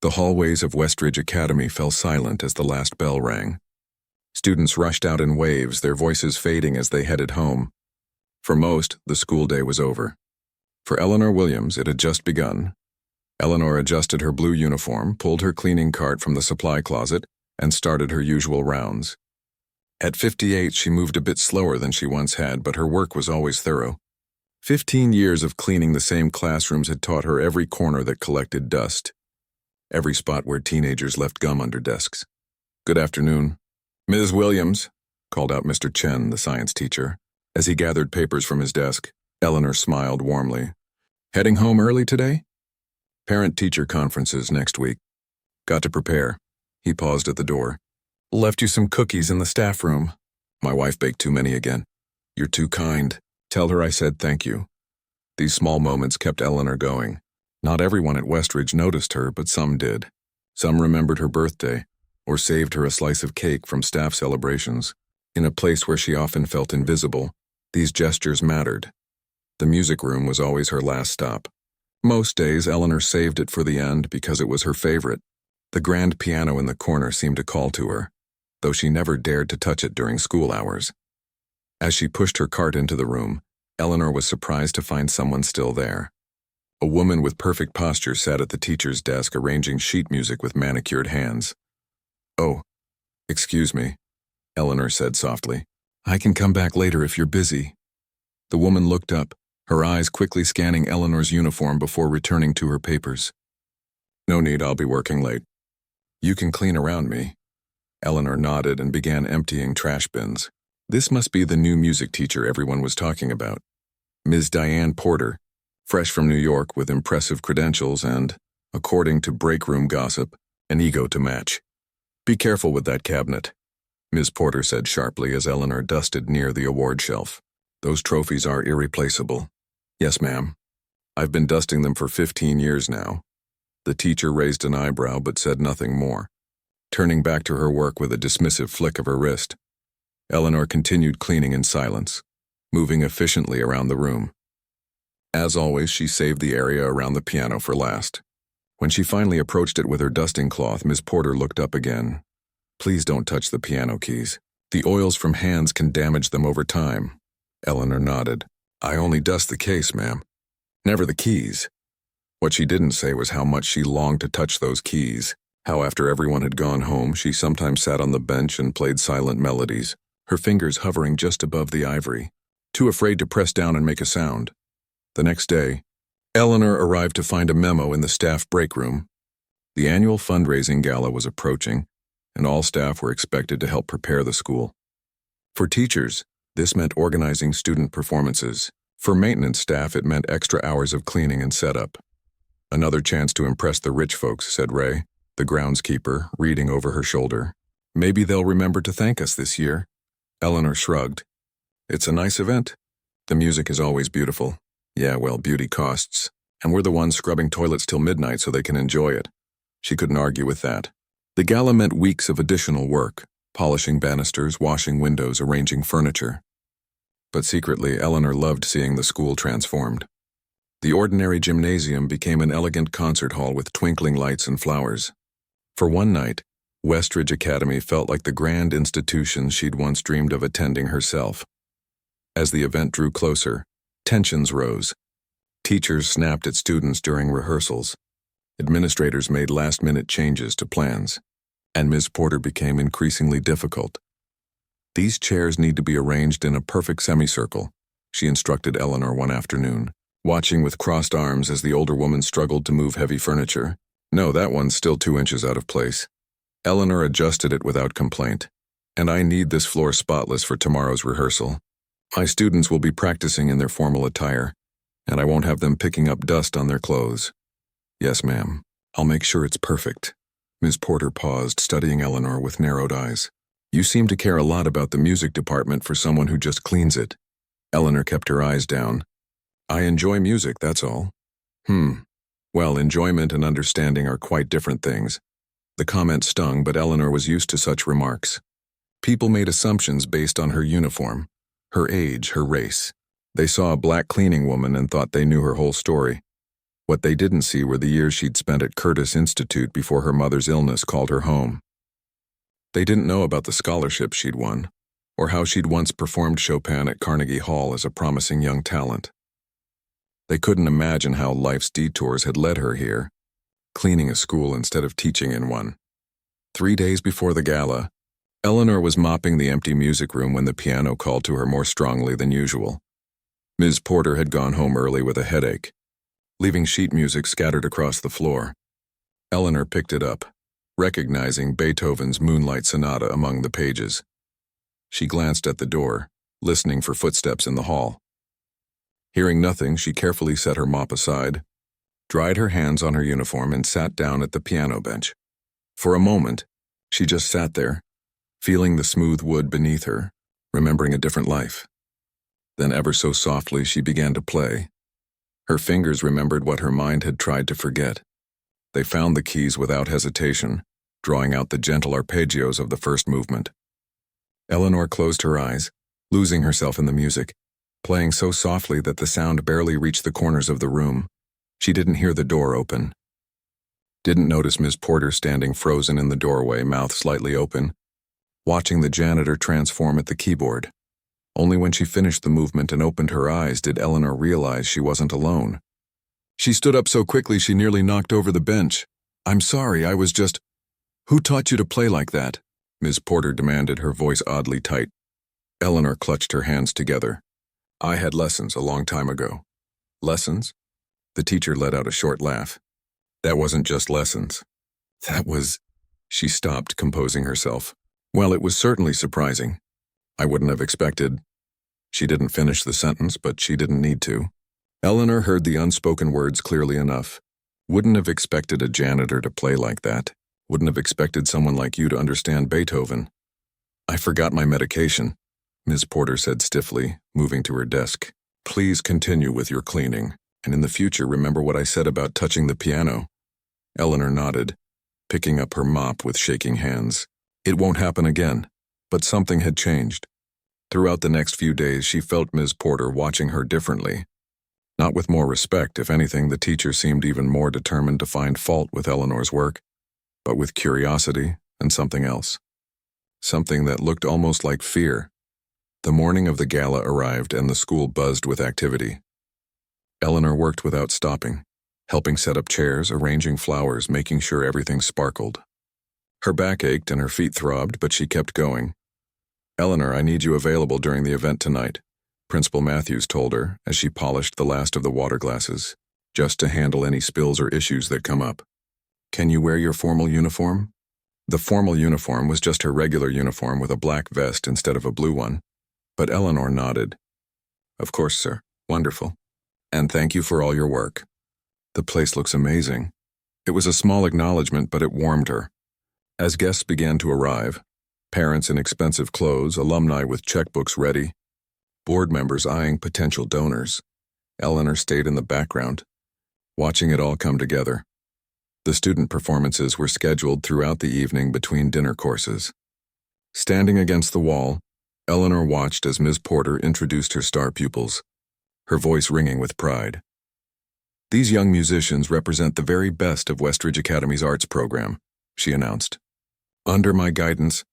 The hallways of Westridge Academy fell silent as the last bell rang. Students rushed out in waves, their voices fading as they headed home. For most, the school day was over. For Eleanor Williams, it had just begun. Eleanor adjusted her blue uniform, pulled her cleaning cart from the supply closet, and started her usual rounds. At 58, she moved a bit slower than she once had, but her work was always thorough. 15 years of cleaning the same classrooms had taught her every corner that collected dust, every spot where teenagers left gum under desks. "Good afternoon." "Ms. Williams," called out Mr. Chen, the science teacher. As he gathered papers from his desk, Eleanor smiled warmly. "Heading home early today?" "Parent-teacher conferences next week. Got to prepare." He paused at the door. "Left you some cookies in the staff room. My wife baked too many again." "You're too kind. Tell her I said thank you." These small moments kept Eleanor going. Not everyone at Westridge noticed her, but some did. Some remembered her birthday, or saved her a slice of cake from staff celebrations. In a place where she often felt invisible, these gestures mattered. The music room was always her last stop. Most days, Eleanor saved it for the end because it was her favorite. The grand piano in the corner seemed to call to her, though she never dared to touch it during school hours. As she pushed her cart into the room, Eleanor was surprised to find someone still there. A woman with perfect posture sat at the teacher's desk arranging sheet music with manicured hands. "Oh, excuse me," Eleanor said softly. "I can come back later if you're busy." The woman looked up, her eyes quickly scanning Eleanor's uniform before returning to her papers. "No need, I'll be working late." "You can clean around me." Eleanor nodded and began emptying trash bins. This must be the new music teacher everyone was talking about. Ms. Diane Porter, fresh from New York with impressive credentials and, according to break room gossip, an ego to match. "Be careful with that cabinet," Ms. Porter said sharply as Eleanor dusted near the award shelf. "Those trophies are irreplaceable." "Yes, ma'am. I've been dusting them for 15 years now." The teacher raised an eyebrow but said nothing more. Turning back to her work with a dismissive flick of her wrist, Eleanor continued cleaning in silence, moving efficiently around the room. As always, she saved the area around the piano for last. When she finally approached it with her dusting cloth, Miss Porter looked up again. "Please don't touch the piano keys. The oils from hands can damage them over time." Eleanor nodded. "I only dust the case, ma'am. Never the keys." What she didn't say was how much she longed to touch those keys, how after everyone had gone home, she sometimes sat on the bench and played silent melodies, her fingers hovering just above the ivory, too afraid to press down and make a sound. The next day, Eleanor arrived to find a memo in the staff break room. The annual fundraising gala was approaching, and all staff were expected to help prepare the school. For teachers, this meant organizing student performances. For maintenance staff, it meant extra hours of cleaning and setup. "Another chance to impress the rich folks," said Ray, the groundskeeper, reading over her shoulder. "Maybe they'll remember to thank us this year." Eleanor shrugged. "It's a nice event. The music is always beautiful. Yeah, well, beauty costs. And we're the ones scrubbing toilets till midnight so they can enjoy it." She couldn't argue with that. The gala meant weeks of additional work, polishing banisters, washing windows, arranging furniture. But secretly, Eleanor loved seeing the school transformed. The ordinary gymnasium became an elegant concert hall with twinkling lights and flowers. For one night, Westridge Academy felt like the grand institution she'd once dreamed of attending herself. As the event drew closer, tensions rose. Teachers snapped at students during rehearsals. Administrators made last-minute changes to plans. And Ms. Porter became increasingly difficult. "These chairs need to be arranged in a perfect semicircle," she instructed Eleanor one afternoon, watching with crossed arms as the older woman struggled to move heavy furniture. "No, that one's still 2 inches out of place." Eleanor adjusted it without complaint. "And I need this floor spotless for tomorrow's rehearsal. My students will be practicing in their formal attire, and I won't have them picking up dust on their clothes." "Yes, ma'am. I'll make sure it's perfect." Ms. Porter paused, studying Eleanor with narrowed eyes. "You seem to care a lot about the music department for someone who just cleans it." Eleanor kept her eyes down. "I enjoy music, that's all." Well, enjoyment and understanding are quite different things." The comment stung, but Eleanor was used to such remarks. People made assumptions based on her uniform, her age, her race. They saw a black cleaning woman and thought they knew her whole story. What they didn't see were the years she'd spent at Curtis Institute before her mother's illness called her home. They didn't know about the scholarship she'd won, or how she'd once performed Chopin at Carnegie Hall as a promising young talent. They couldn't imagine how life's detours had led her here, cleaning a school instead of teaching in one. 3 days before the gala, Eleanor was mopping the empty music room when the piano called to her more strongly than usual. Ms. Porter had gone home early with a headache, leaving sheet music scattered across the floor. Eleanor picked it up, recognizing Beethoven's Moonlight Sonata among the pages. She glanced at the door, listening for footsteps in the hall. Hearing nothing, she carefully set her mop aside, dried her hands on her uniform, and sat down at the piano bench. For a moment, she just sat there, feeling the smooth wood beneath her, remembering a different life. Then ever so softly she began to play. Her fingers remembered what her mind had tried to forget. They found the keys without hesitation, drawing out the gentle arpeggios of the first movement. Eleanor closed her eyes, losing herself in the music, playing so softly that the sound barely reached the corners of the room. She didn't hear the door open. Didn't notice Miss Porter standing frozen in the doorway, mouth slightly open, watching the janitor transform at the keyboard. Only when she finished the movement and opened her eyes did Eleanor realize she wasn't alone. She stood up so quickly she nearly knocked over the bench. "I'm sorry, I was just—" "Who taught you to play like that?" Ms. Porter demanded, her voice oddly tight. Eleanor clutched her hands together. "I had lessons a long time ago." "Lessons?" The teacher let out a short laugh. "That wasn't just lessons. That was—" She stopped, composing herself. "Well, it was certainly surprising. I wouldn't have expected—" She didn't finish the sentence, but she didn't need to. Eleanor heard the unspoken words clearly enough. "Wouldn't have expected a janitor to play like that. Wouldn't have expected someone like you to understand Beethoven." "I forgot my medication," Ms. Porter said stiffly, moving to her desk. "Please continue with your cleaning, and in the future remember what I said about touching the piano." Eleanor nodded, picking up her mop with shaking hands. It won't happen again. But something had changed. Throughout the next few days, she felt Ms. Porter watching her differently. Not with more respect. If anything, the teacher seemed even more determined to find fault with Eleanor's work, but with curiosity and something else. Something that looked almost like fear. The morning of the gala arrived and the school buzzed with activity. Eleanor worked without stopping, helping set up chairs, arranging flowers, making sure everything sparkled. Her back ached and her feet throbbed, but she kept going. "Eleanor, I need you available during the event tonight," Principal Matthews told her as she polished the last of the water glasses, "just to handle any spills or issues that come up. Can you wear your formal uniform?" The formal uniform was just her regular uniform with a black vest instead of a blue one, but Eleanor nodded. "Of course, sir. Wonderful. And thank you for all your work. The place looks amazing." It was a small acknowledgement, but it warmed her. As guests began to arrive, parents in expensive clothes, alumni with checkbooks ready, board members eyeing potential donors, Eleanor stayed in the background, watching it all come together. The student performances were scheduled throughout the evening between dinner courses. Standing against the wall, Eleanor watched as Ms. Porter introduced her star pupils, her voice ringing with pride. "These young musicians represent the very best of Westridge Academy's arts program," she announced. "Under my guidance,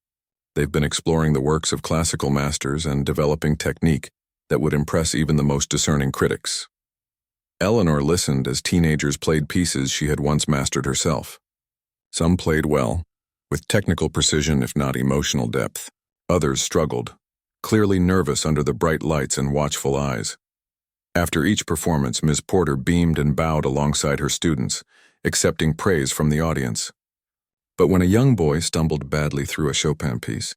they've been exploring the works of classical masters and developing technique that would impress even the most discerning critics." Eleanor listened as teenagers played pieces she had once mastered herself. Some played well, with technical precision if not emotional depth. Others struggled, clearly nervous under the bright lights and watchful eyes. After each performance, Ms. Porter beamed and bowed alongside her students, accepting praise from the audience. But when a young boy stumbled badly through a Chopin piece,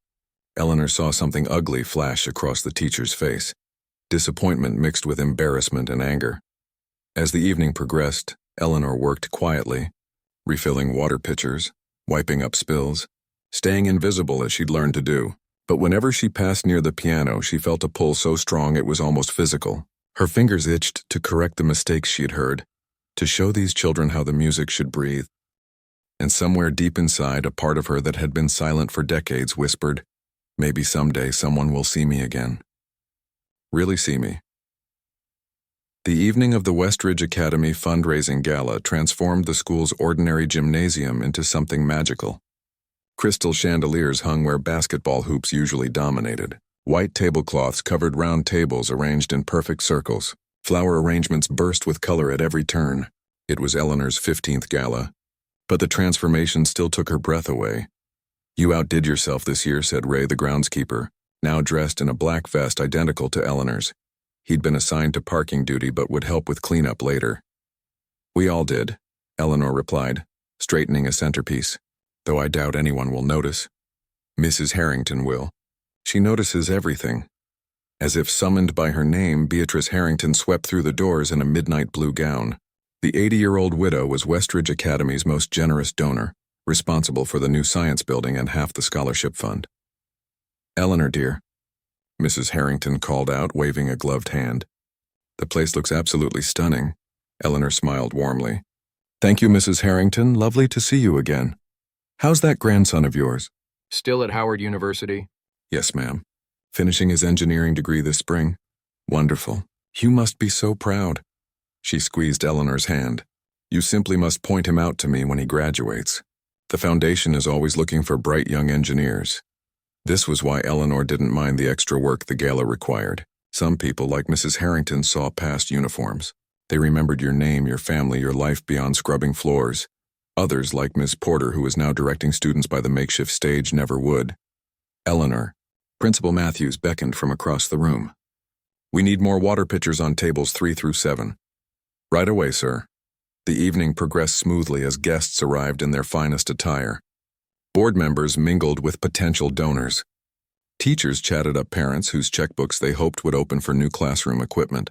Eleanor saw something ugly flash across the teacher's face, disappointment mixed with embarrassment and anger. As the evening progressed, Eleanor worked quietly, refilling water pitchers, wiping up spills, staying invisible as she'd learned to do. But whenever she passed near the piano, she felt a pull so strong it was almost physical. Her fingers itched to correct the mistakes she'd heard, to show these children how the music should breathe. And somewhere deep inside, a part of her that had been silent for decades whispered, "Maybe someday someone will see me again. Really see me." The evening of the Westridge Academy fundraising gala transformed the school's ordinary gymnasium into something magical. Crystal chandeliers hung where basketball hoops usually dominated. White tablecloths covered round tables arranged in perfect circles. Flower arrangements burst with color at every turn. It was Eleanor's 15th gala, but the transformation still took her breath away. "You outdid yourself this year," said Ray, the groundskeeper, now dressed in a black vest identical to Eleanor's. He'd been assigned to parking duty but would help with cleanup later. "We all did," Eleanor replied, straightening a centerpiece, "though I doubt anyone will notice. Mrs. Harrington will. She notices everything." As if summoned by her name, Beatrice Harrington swept through the doors in a midnight blue gown. The 80-year-old widow was Westridge Academy's most generous donor, responsible for the new science building and half the scholarship fund. "Eleanor, dear," Mrs. Harrington called out, waving a gloved hand. "The place looks absolutely stunning." Eleanor smiled warmly. "Thank you, Mrs. Harrington. Lovely to see you again. How's that grandson of yours?" Still at Howard University? "Yes, ma'am. Finishing his engineering degree this spring." "Wonderful. You must be so proud." She squeezed Eleanor's hand. "You simply must point him out to me when he graduates. The foundation is always looking for bright young engineers." This was why Eleanor didn't mind the extra work the gala required. Some people, like Mrs. Harrington, saw past uniforms. They remembered your name, your family, your life beyond scrubbing floors. Others, like Miss Porter, who was now directing students by the makeshift stage, never would. "Eleanor," Principal Matthews beckoned from across the room. "We need more water pitchers on tables 3 through 7. "Right away, sir." The evening progressed smoothly as guests arrived in their finest attire. Board members mingled with potential donors. Teachers chatted up parents whose checkbooks they hoped would open for new classroom equipment.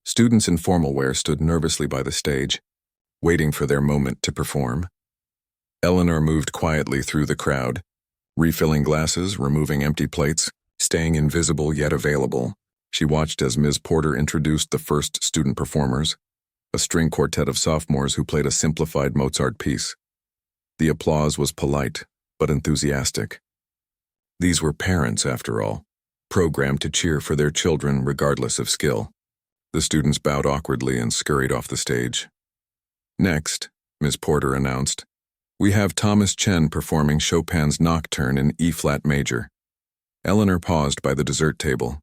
Students in formal wear stood nervously by the stage, waiting for their moment to perform. Eleanor moved quietly through the crowd, refilling glasses, removing empty plates, staying invisible yet available. She watched as Ms. Porter introduced the first student performers, a string quartet of sophomores who played a simplified Mozart piece. The applause was polite, but enthusiastic. These were parents, after all, programmed to cheer for their children regardless of skill. The students bowed awkwardly and scurried off the stage. "Next," Ms. Porter announced, "we have Thomas Chen performing Chopin's Nocturne in E-flat major." Eleanor paused by the dessert table.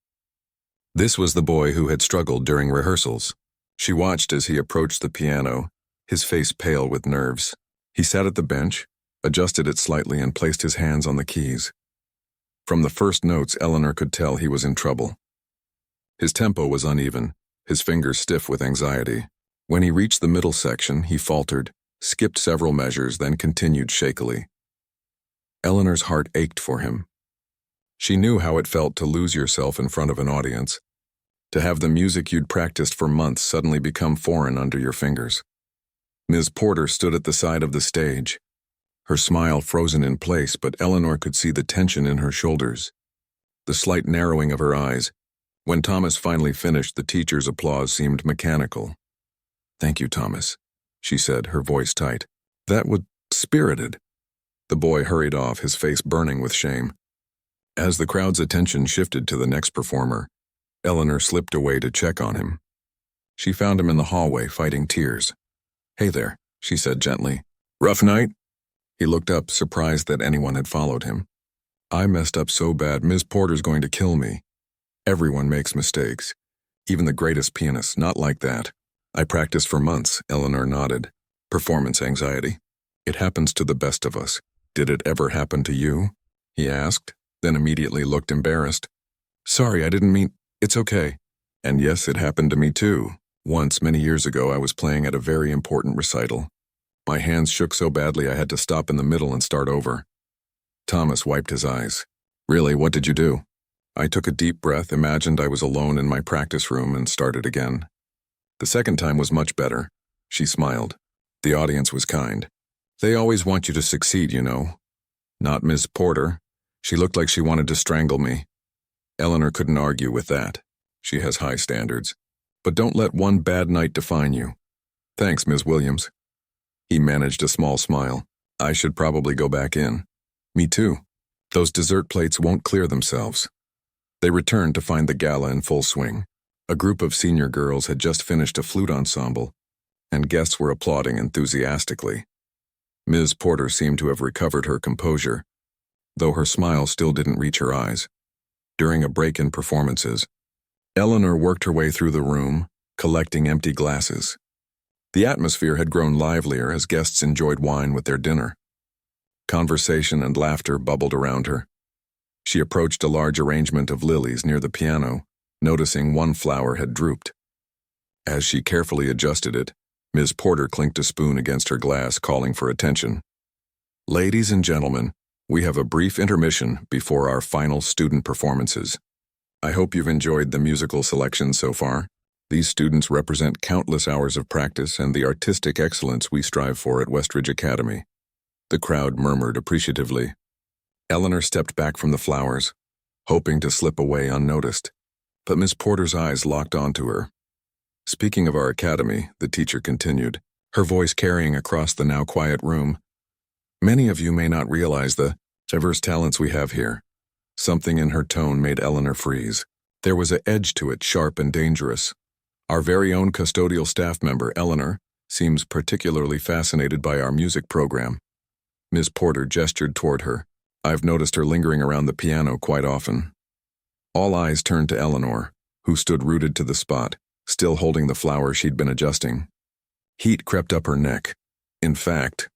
This was the boy who had struggled during rehearsals. She watched as he approached the piano, his face pale with nerves. He sat at the bench, adjusted it slightly, and placed his hands on the keys. From the first notes, Eleanor could tell he was in trouble. His tempo was uneven, his fingers stiff with anxiety. When he reached the middle section, he faltered, skipped several measures, then continued shakily. Eleanor's heart ached for him. She knew how it felt to lose yourself in front of an audience, to have the music you'd practiced for months suddenly become foreign under your fingers. Ms. Porter stood at the side of the stage, her smile frozen in place, but Eleanor could see the tension in her shoulders, the slight narrowing of her eyes. When Thomas finally finished, the teacher's applause seemed mechanical. "Thank you, Thomas," she said, her voice tight. "That was spirited." The boy hurried off, his face burning with shame. As the crowd's attention shifted to the next performer, Eleanor slipped away to check on him. She found him in the hallway, fighting tears. "Hey there," she said gently. "Rough night?" He looked up, surprised that anyone had followed him. "I messed up so bad, Ms. Porter's going to kill me." "Everyone makes mistakes. Even the greatest pianists, not like that." "I practiced for months," Eleanor nodded. "Performance anxiety. It happens to the best of us." "Did it ever happen to you?" he asked, then immediately looked embarrassed. "Sorry, I didn't mean—" "It's okay." "And yes, it happened to me too. Once, many years ago, I was playing at a very important recital. My hands shook so badly I had to stop in the middle and start over." Thomas wiped his eyes. "Really, what did you do?" I took a deep breath, imagined I was alone in my practice room, and started again. The second time was much better. She smiled. The audience was kind. "They always want you to succeed, you know." "Not Ms. Porter. She looked like she wanted to strangle me." Eleanor couldn't argue with that. She has high standards. "But don't let one bad night define you." "Thanks, Ms. Williams." He managed a small smile. "I should probably go back in." "Me too. Those dessert plates won't clear themselves." They returned to find the gala in full swing. A group of senior girls had just finished a flute ensemble, and guests were applauding enthusiastically. Ms. Porter seemed to have recovered her composure, though her smile still didn't reach her eyes. During a break in performances, Eleanor worked her way through the room, collecting empty glasses. The atmosphere had grown livelier as guests enjoyed wine with their dinner. Conversation and laughter bubbled around her. She approached a large arrangement of lilies near the piano, noticing one flower had drooped. As she carefully adjusted it, Ms. Porter clinked a spoon against her glass, calling for attention. "Ladies and gentlemen, we have a brief intermission before our final student performances. I hope you've enjoyed the musical selection so far. These students represent countless hours of practice and the artistic excellence we strive for at Westridge Academy." The crowd murmured appreciatively. Eleanor stepped back from the flowers, hoping to slip away unnoticed, but Miss Porter's eyes locked onto her. "Speaking of our academy," the teacher continued, her voice carrying across the now quiet room, "many of you may not realize the diverse talents we have here." Something in her tone made Eleanor freeze. There was an edge to it, sharp and dangerous. "Our very own custodial staff member, Eleanor, seems particularly fascinated by our music program." Ms. Porter gestured toward her. "I've noticed her lingering around the piano quite often." All eyes turned to Eleanor, who stood rooted to the spot, still holding the flower she'd been adjusting. Heat crept up her neck. "In fact,"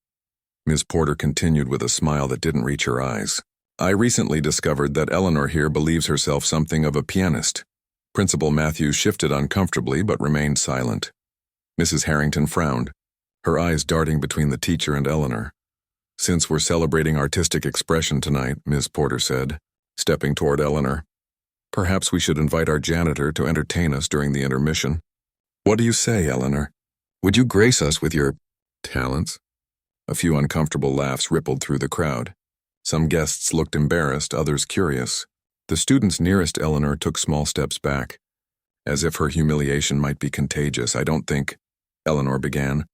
Ms. Porter continued with a smile that didn't reach her eyes, "I recently discovered that Eleanor here believes herself something of a pianist." Principal Matthews shifted uncomfortably but remained silent. Mrs. Harrington frowned, her eyes darting between the teacher and Eleanor. "Since we're celebrating artistic expression tonight," Ms. Porter said, stepping toward Eleanor, "perhaps we should invite our janitor to entertain us during the intermission." "What do you say, Eleanor? Would you grace us with your talents?" A few uncomfortable laughs rippled through the crowd. Some guests looked embarrassed, others curious. The students nearest Eleanor took small steps back, as if her humiliation might be contagious. "I don't think," Eleanor began,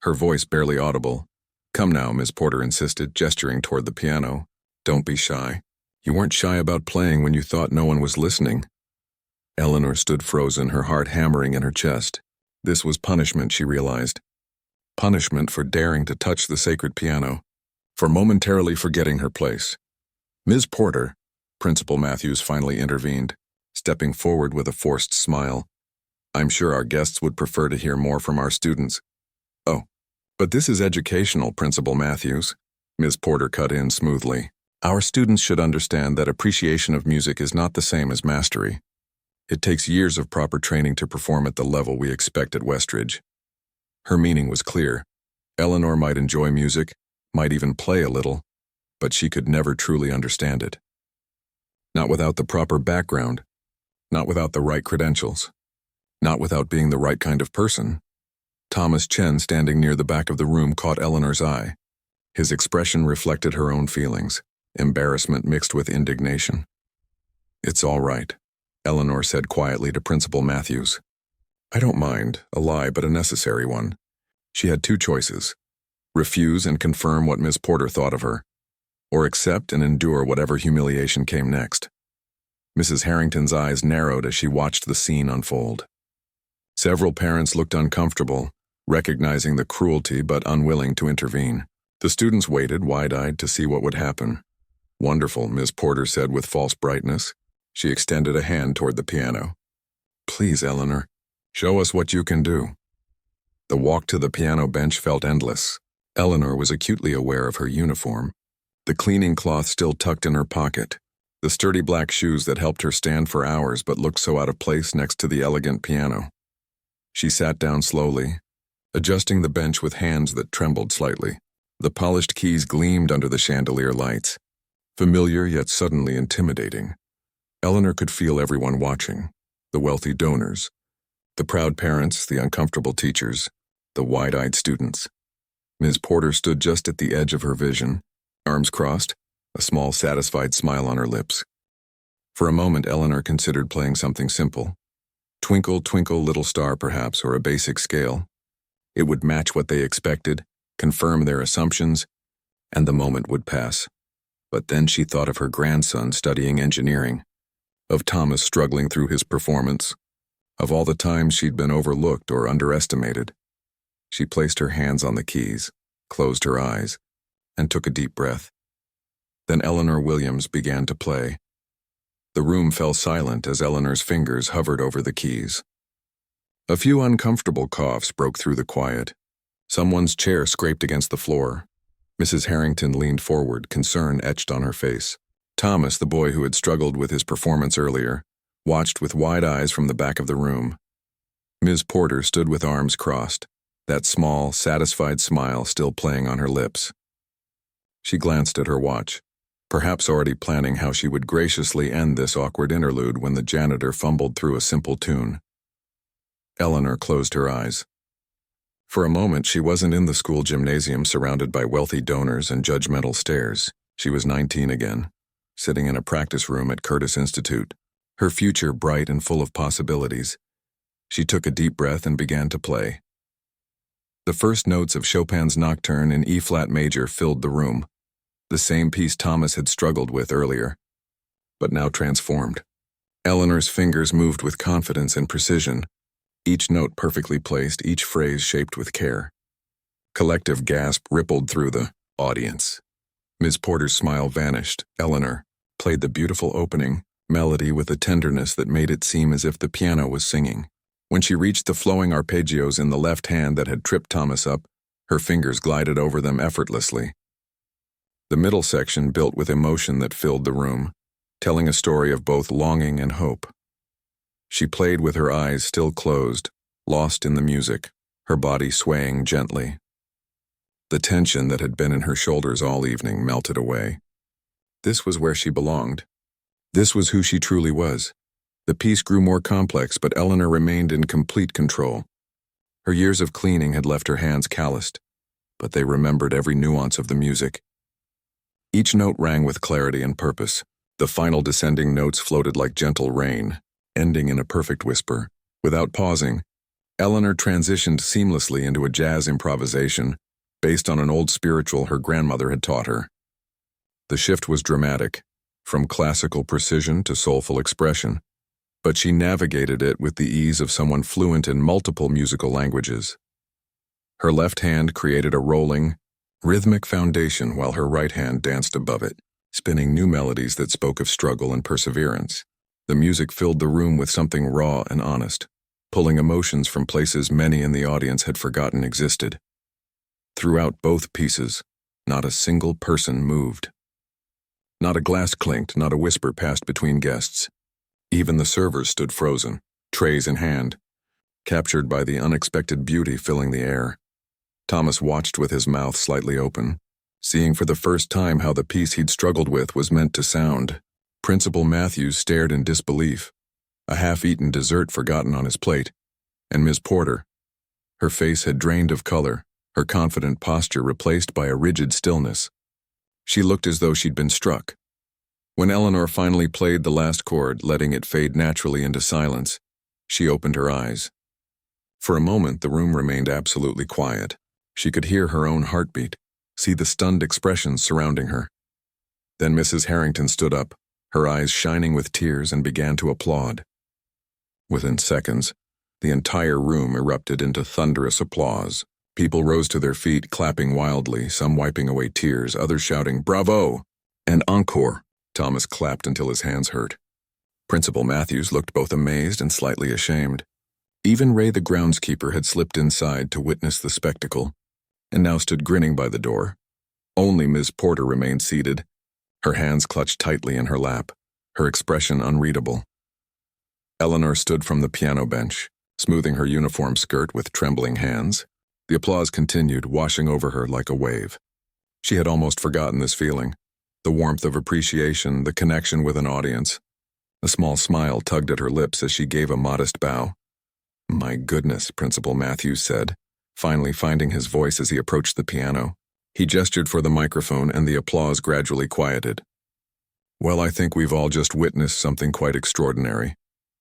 her voice barely audible. "Come now," Miss Porter insisted, gesturing toward the piano. "Don't be shy. You weren't shy about playing when you thought no one was listening." Eleanor stood frozen, her heart hammering in her chest. This was punishment, she realized. Punishment for daring to touch the sacred piano, for momentarily forgetting her place. "Ms. Porter," Principal Matthews finally intervened, stepping forward with a forced smile. "I'm sure our guests would prefer to hear more from our students." "Oh, but this is educational, Principal Matthews," Ms. Porter cut in smoothly. "Our students should understand that appreciation of music is not the same as mastery. It takes years of proper training to perform at the level we expect at Westridge." Her meaning was clear. Eleanor might enjoy music, might even play a little, but she could never truly understand it. Not without the proper background, not without the right credentials, not without being the right kind of person. Thomas Chen, standing near the back of the room, caught Eleanor's eye. His expression reflected her own feelings, embarrassment mixed with indignation. "It's all right," Eleanor said quietly to Principal Matthews. "I don't mind, a lie but a necessary one." She had two choices: refuse and confirm what Miss Porter thought of her, or accept and endure whatever humiliation came next. Mrs. Harrington's eyes narrowed as she watched the scene unfold. Several parents looked uncomfortable, recognizing the cruelty but unwilling to intervene. The students waited, wide-eyed, to see what would happen. "Wonderful," Miss Porter said with false brightness. She extended a hand toward the piano. "Please, Eleanor, show us what you can do." The walk to the piano bench felt endless. Eleanor was acutely aware of her uniform, the cleaning cloth still tucked in her pocket, the sturdy black shoes that helped her stand for hours but looked so out of place next to the elegant piano. She sat down slowly, adjusting the bench with hands that trembled slightly. The polished keys gleamed under the chandelier lights, familiar yet suddenly intimidating. Eleanor could feel everyone watching, the wealthy donors, the proud parents, the uncomfortable teachers, the wide-eyed students. Ms. Porter stood just at the edge of her vision, arms crossed, a small satisfied smile on her lips. For a moment, Eleanor considered playing something simple. Twinkle, Twinkle, Little Star, perhaps, or a basic scale. It would match what they expected, confirm their assumptions, and the moment would pass. But then she thought of her grandson studying engineering, of Thomas struggling through his performance, Of all the times she'd been overlooked or underestimated. She placed her hands on the keys, closed her eyes, and took a deep breath. Then Eleanor Williams began to play. The room fell silent as Eleanor's fingers hovered over the keys. A few uncomfortable coughs broke through the quiet. Someone's chair scraped against the floor. Mrs. Harrington leaned forward, concern etched on her face. Thomas, the boy who had struggled with his performance earlier, watched with wide eyes from the back of the room. Ms. Porter stood with arms crossed, that small, satisfied smile still playing on her lips. She glanced at her watch, perhaps already planning how she would graciously end this awkward interlude when the janitor fumbled through a simple tune. Eleanor closed her eyes. For a moment, she wasn't in the school gymnasium surrounded by wealthy donors and judgmental stares. She was 19 again, sitting in a practice room at Curtis Institute, her future bright and full of possibilities. She took a deep breath and began to play. The first notes of Chopin's Nocturne in E-flat major filled the room, the same piece Thomas had struggled with earlier, but now transformed. Eleanor's fingers moved with confidence and precision, each note perfectly placed, each phrase shaped with care. Collective gasp rippled through the audience. Ms. Porter's smile vanished. Eleanor played the beautiful opening melody with a tenderness that made it seem as if the piano was singing. When she reached the flowing arpeggios in the left hand that had tripped Thomas up, her fingers glided over them effortlessly. The middle section built with emotion that filled the room, telling a story of both longing and hope. She played with her eyes still closed, lost in the music, her body swaying gently. The tension that had been in her shoulders all evening melted away. This was where she belonged. This was who she truly was. The piece grew more complex, but Eleanor remained in complete control. Her years of cleaning had left her hands calloused, but they remembered every nuance of the music. Each note rang with clarity and purpose. The final descending notes floated like gentle rain, ending in a perfect whisper. Without pausing, Eleanor transitioned seamlessly into a jazz improvisation based on an old spiritual her grandmother had taught her. The shift was dramatic, from classical precision to soulful expression, but she navigated it with the ease of someone fluent in multiple musical languages. Her left hand created a rolling, rhythmic foundation while her right hand danced above it, spinning new melodies that spoke of struggle and perseverance. The music filled the room with something raw and honest, pulling emotions from places many in the audience had forgotten existed. Throughout both pieces, not a single person moved. Not a glass clinked, not a whisper passed between guests. Even the servers stood frozen, trays in hand, captured by the unexpected beauty filling the air. Thomas watched with his mouth slightly open, seeing for the first time how the piece he'd struggled with was meant to sound. Principal Matthews stared in disbelief, a half-eaten dessert forgotten on his plate, and Ms. Porter. Her face had drained of color, her confident posture replaced by a rigid stillness. She looked as though she'd been struck. When Eleanor finally played the last chord, letting it fade naturally into silence, she opened her eyes. For a moment, the room remained absolutely quiet. She could hear her own heartbeat, see the stunned expressions surrounding her. Then Mrs. Harrington stood up, her eyes shining with tears, and began to applaud. Within seconds, the entire room erupted into thunderous applause. People rose to their feet, clapping wildly, some wiping away tears, others shouting, "Bravo!" and "Encore." Thomas clapped until his hands hurt. Principal Matthews looked both amazed and slightly ashamed. Even Ray the groundskeeper had slipped inside to witness the spectacle, and now stood grinning by the door. Only Ms. Porter remained seated, her hands clutched tightly in her lap, her expression unreadable. Eleanor stood from the piano bench, smoothing her uniform skirt with trembling hands. The applause continued, washing over her like a wave. She had almost forgotten this feeling, the warmth of appreciation, the connection with an audience. A small smile tugged at her lips as she gave a modest bow. "My goodness," Principal Matthews said, finally finding his voice as he approached the piano. He gestured for the microphone and the applause gradually quieted. "Well, I think we've all just witnessed something quite extraordinary."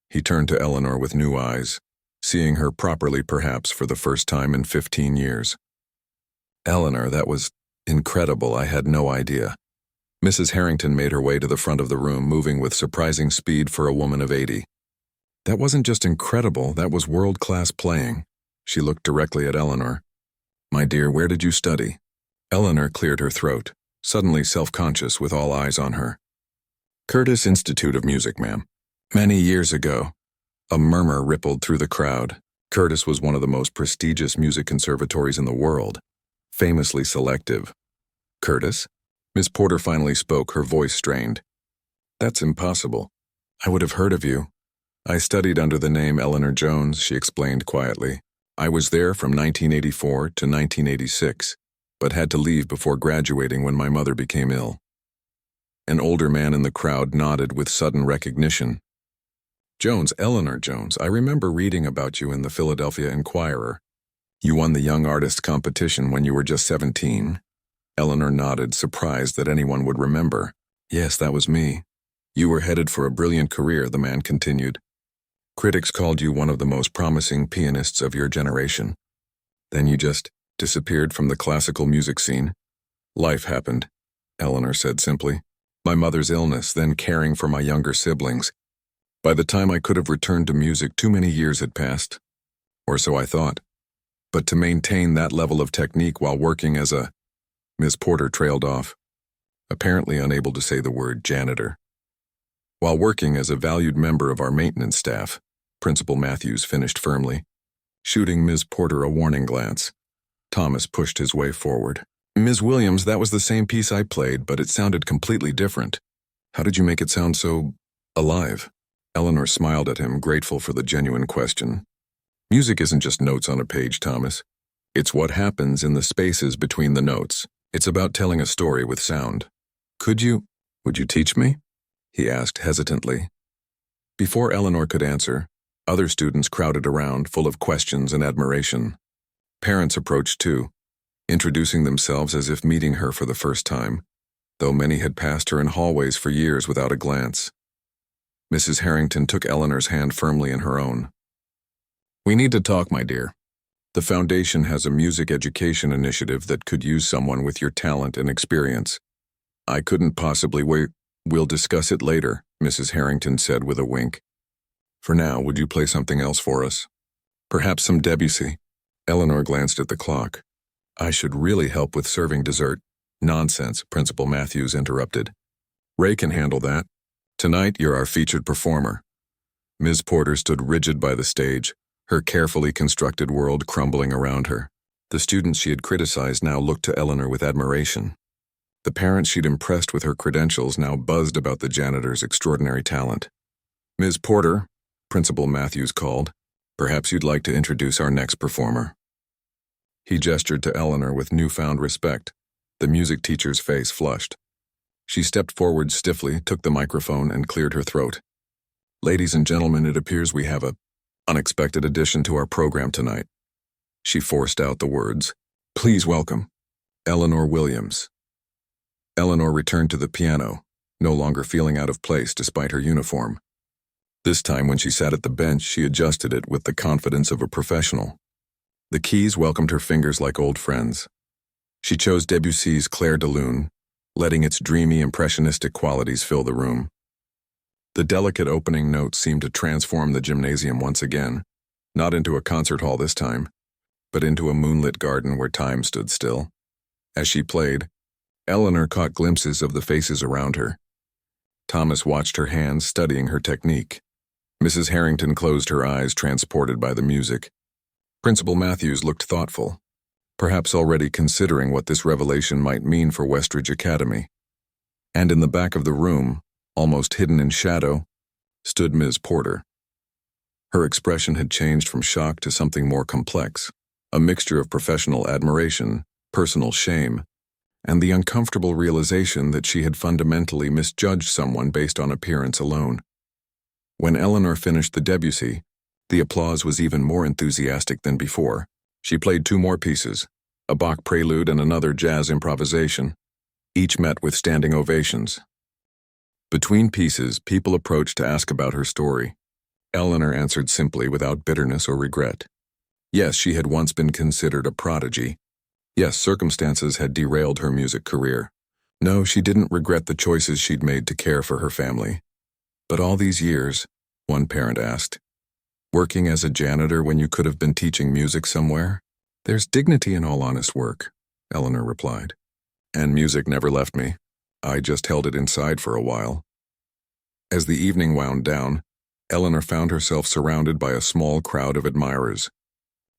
He turned to Eleanor with new eyes, seeing her properly perhaps for the first time in 15 years. "Eleanor, that was incredible. I had no idea." Mrs. Harrington made her way to the front of the room, moving with surprising speed for a woman of 80. That wasn't just incredible, that was world-class playing. She looked directly at Eleanor. My dear, where did you study? Eleanor cleared her throat, suddenly self-conscious with all eyes on her. Curtis Institute of Music, ma'am. Many years ago. A murmur rippled through the crowd. Curtis was one of the most prestigious music conservatories in the world, famously selective. Curtis? Miss Porter finally spoke, her voice strained. That's impossible. I would have heard of you. I studied under the name Eleanor Jones, she explained quietly. I was there from 1984 to 1986, but had to leave before graduating when my mother became ill. An older man in the crowd nodded with sudden recognition. Jones, Eleanor Jones, I remember reading about you in the Philadelphia Inquirer. You won the Young Artist competition when you were just 17. Eleanor nodded, surprised that anyone would remember. Yes, that was me. You were headed for a brilliant career, the man continued. Critics called you one of the most promising pianists of your generation. Then you just disappeared from the classical music scene. Life happened, Eleanor said simply. My mother's illness, then caring for my younger siblings. By the time I could have returned to music, too many years had passed. Or so I thought. But to maintain that level of technique while working as a... Miss Porter trailed off, apparently unable to say the word janitor. While working as a valued member of our maintenance staff, Principal Matthews finished firmly, shooting Ms. Porter a warning glance. Thomas pushed his way forward. Ms. Williams, that was the same piece I played, but it sounded completely different. How did you make it sound so... alive? Eleanor smiled at him, grateful for the genuine question. Music isn't just notes on a page, Thomas. It's what happens in the spaces between the notes. It's about telling a story with sound. Would you teach me? He asked hesitantly. Before Eleanor could answer, other students crowded around, full of questions and admiration. Parents approached too, introducing themselves as if meeting her for the first time, though many had passed her in hallways for years without a glance. Mrs. Harrington took Eleanor's hand firmly in her own. We need to talk, my dear. The foundation has a music education initiative that could use someone with your talent and experience. I couldn't possibly wait. We'll discuss it later, Mrs. Harrington said with a wink. For now, would you play something else for us? Perhaps some Debussy. Eleanor glanced at the clock. I should really help with serving dessert. Nonsense, Principal Matthews interrupted. Ray can handle that. Tonight, you're our featured performer. Ms. Porter stood rigid by the stage, her carefully constructed world crumbling around her. The students she had criticized now looked to Eleanor with admiration. The parents she'd impressed with her credentials now buzzed about the janitor's extraordinary talent. Ms. Porter, Principal Matthews called, perhaps you'd like to introduce our next performer. He gestured to Eleanor with newfound respect. The music teacher's face flushed. She stepped forward stiffly, took the microphone, and cleared her throat. Ladies and gentlemen, it appears we have an unexpected addition to our program tonight. She forced out the words. Please welcome Eleanor Williams. Eleanor returned to the piano, no longer feeling out of place despite her uniform. This time when she sat at the bench, she adjusted it with the confidence of a professional. The keys welcomed her fingers like old friends. She chose Debussy's Clair de Lune, letting its dreamy, impressionistic qualities fill the room. The delicate opening notes seemed to transform the gymnasium once again, not into a concert hall this time, but into a moonlit garden where time stood still. As she played, Eleanor caught glimpses of the faces around her. Thomas watched her hands, studying her technique. Mrs. Harrington closed her eyes, transported by the music. Principal Matthews looked thoughtful, perhaps already considering what this revelation might mean for Westridge Academy. And in the back of the room, almost hidden in shadow, stood Ms. Porter. Her expression had changed from shock to something more complex, a mixture of professional admiration, personal shame, and the uncomfortable realization that she had fundamentally misjudged someone based on appearance alone. When Eleanor finished the Debussy, the applause was even more enthusiastic than before. She played two more pieces, a Bach prelude and another jazz improvisation. Each met with standing ovations. Between pieces, people approached to ask about her story. Eleanor answered simply, without bitterness or regret. Yes, she had once been considered a prodigy. Yes, circumstances had derailed her music career. No, she didn't regret the choices she'd made to care for her family. But all these years, one parent asked, Working as a janitor when you could have been teaching music somewhere? There's dignity in all honest work, Eleanor replied. And music never left me. I just held it inside for a while. As the evening wound down, Eleanor found herself surrounded by a small crowd of admirers.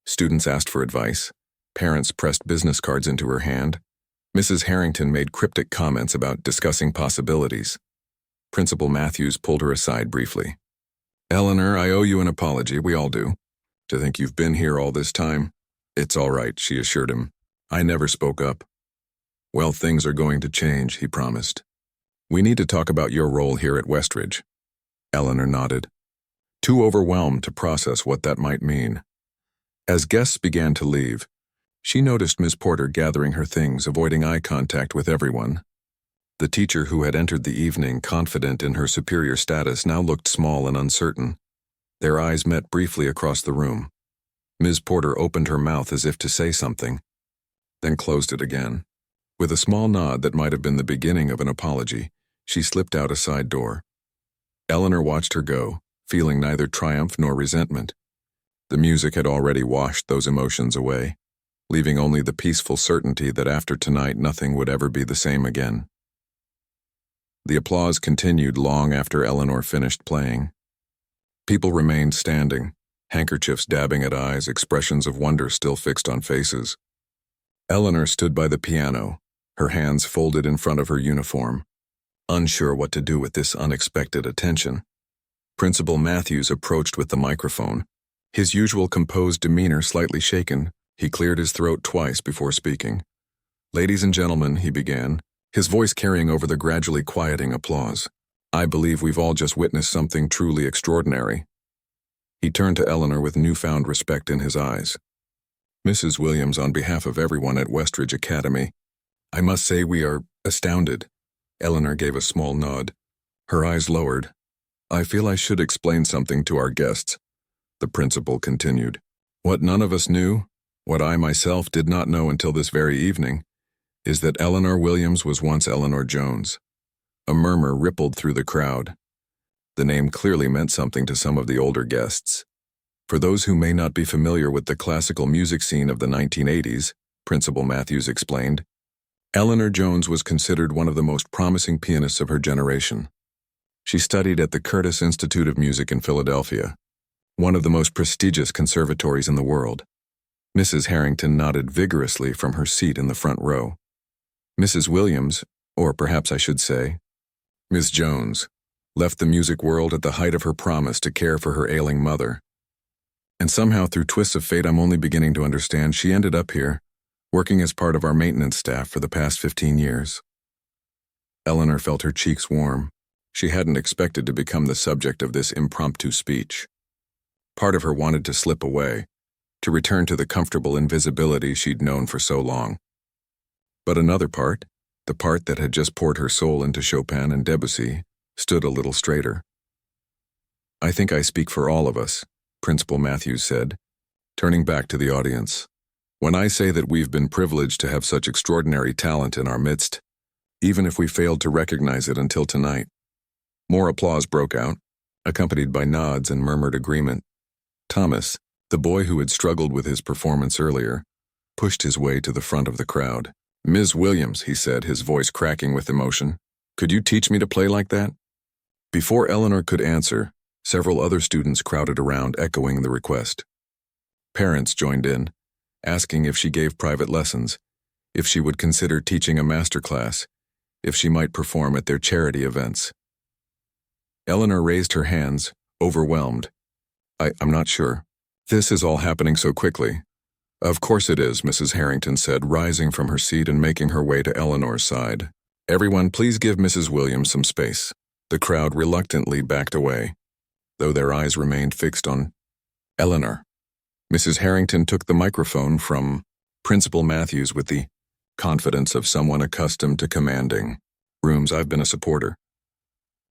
Students asked for advice. Parents pressed business cards into her hand. Mrs. Harrington made cryptic comments about discussing possibilities. Principal Matthews pulled her aside briefly. Eleanor, I owe you an apology, we all do. To think you've been here all this time. It's all right, she assured him. I never spoke up. Well, things are going to change, he promised. We need to talk about your role here at Westridge. Eleanor nodded, too overwhelmed to process what that might mean. As guests began to leave, she noticed Miss Porter gathering her things, avoiding eye contact with everyone. The teacher who had entered the evening confident in her superior status now looked small and uncertain. Their eyes met briefly across the room. Ms. Porter opened her mouth as if to say something, then closed it again. With a small nod that might have been the beginning of an apology, she slipped out a side door. Eleanor watched her go, feeling neither triumph nor resentment. The music had already washed those emotions away, leaving only the peaceful certainty that after tonight nothing would ever be the same again. The applause continued long after Eleanor finished playing. People remained standing, handkerchiefs dabbing at eyes, expressions of wonder still fixed on faces. Eleanor stood by the piano, her hands folded in front of her uniform, unsure what to do with this unexpected attention. Principal Matthews approached with the microphone. His usual composed demeanor slightly shaken, he cleared his throat twice before speaking. Ladies and gentlemen, he began, his voice carrying over the gradually quieting applause. I believe we've all just witnessed something truly extraordinary. He turned to Eleanor with newfound respect in his eyes. Mrs. Williams, on behalf of everyone at Westridge Academy, I must say we are astounded. Eleanor gave a small nod. Her eyes lowered. I feel I should explain something to our guests. The principal continued. What none of us knew, what I myself did not know until this very evening, is that Eleanor Williams was once Eleanor Jones. A murmur rippled through the crowd. The name clearly meant something to some of the older guests. For those who may not be familiar with the classical music scene of the 1980s, Principal Matthews explained, Eleanor Jones was considered one of the most promising pianists of her generation. She studied at the Curtis Institute of Music in Philadelphia, one of the most prestigious conservatories in the world. Mrs. Harrington nodded vigorously from her seat in the front row. Mrs. Williams, or perhaps I should say, Miss Jones, left the music world at the height of her promise to care for her ailing mother. And somehow, through twists of fate I'm only beginning to understand, she ended up here, working as part of our maintenance staff for the past 15 years. Eleanor felt her cheeks warm. She hadn't expected to become the subject of this impromptu speech. Part of her wanted to slip away, to return to the comfortable invisibility she'd known for so long. But another part, the part that had just poured her soul into Chopin and Debussy, stood a little straighter. I think I speak for all of us, Principal Matthews said, turning back to the audience. When I say that we've been privileged to have such extraordinary talent in our midst, even if we failed to recognize it until tonight. More applause broke out, accompanied by nods and murmured agreement. Thomas, the boy who had struggled with his performance earlier, pushed his way to the front of the crowd. Ms. Williams, he said, his voice cracking with emotion, could you teach me to play like that? Before Eleanor could answer, several other students crowded around, echoing the request. Parents joined in, asking if she gave private lessons, if she would consider teaching a master class, if she might perform at their charity events. Eleanor raised her hands, overwhelmed. I'm not sure. This is all happening so quickly. Of course it is, Mrs. Harrington said, rising from her seat and making her way to Eleanor's side. Everyone, please give Mrs. Williams some space. The crowd reluctantly backed away, though their eyes remained fixed on Eleanor. Mrs. Harrington took the microphone from Principal Matthews with the confidence of someone accustomed to commanding rooms. I've been a supporter